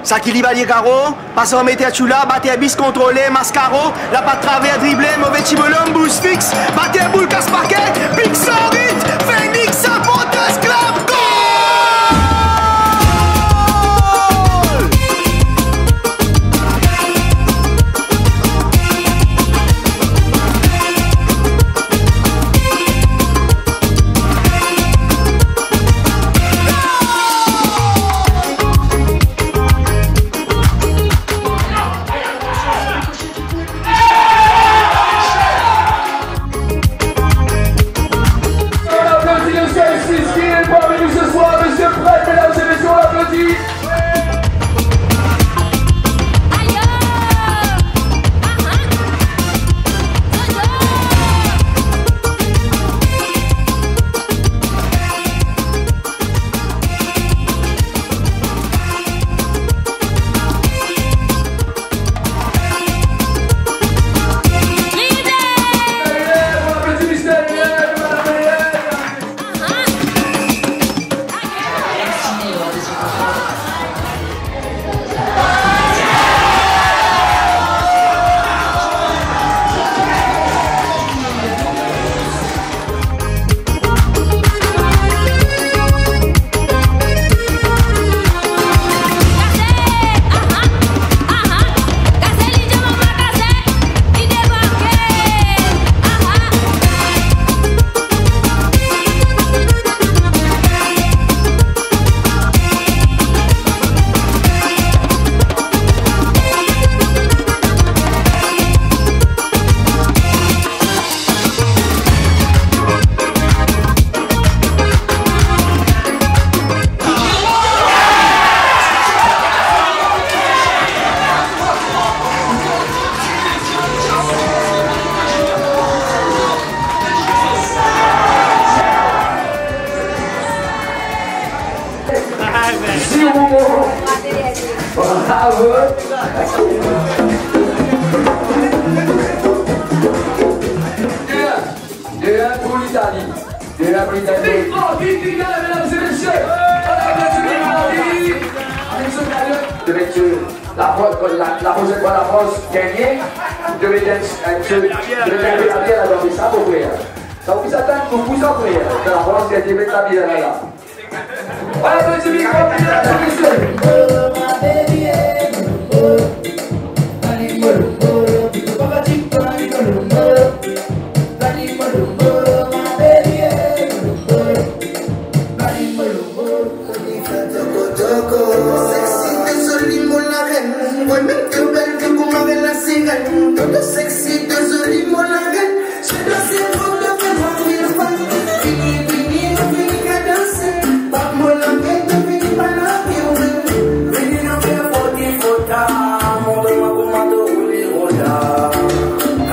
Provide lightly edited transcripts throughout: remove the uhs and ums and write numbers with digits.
Ça qui livalier Garo, passe en mettre chula, battre bis contrôlé, mascaro, la patte travers dribblé, mauvais chibolum, boost fixe, battre boule casse paquet, pique sans vite, Phoenix, ça porte esclave, goal! Bravo. De 1 pour l'Italie. De 1 pour l'Italie. Mesdames et messieurs. La prochaine fois, la France gagnait. Vous devez être la bière là, donc ça vous frère. Ça vous attend pour vous en frère. La France qui a été mettre la bière là. Voilà, petit micro, mesdames et messieurs. Todo sexy, désolé, mon langage. Je danse pour te faire remplir le fan. Fini, qu'à danser. Pas mon langage, fini, pas l'envie. Fini, nous faire faute. Montre-moi comment te rouler, rola.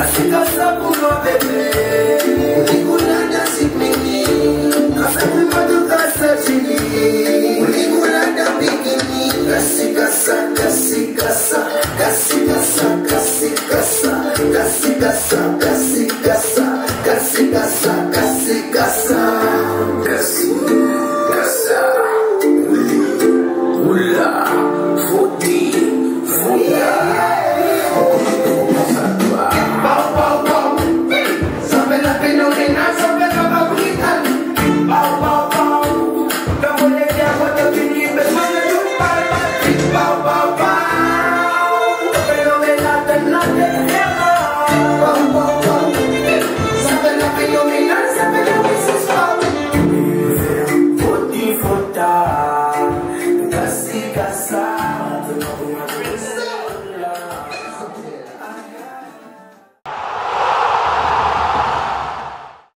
Assis ça pour moi, bébé. Oligula, danse, mini. Affaire-moi de casse, chili. Oligula, dans bikini. Gassi, gassa, gassi, gassa. Gassi, gassa, gassi, gassa. Gassi, gassa.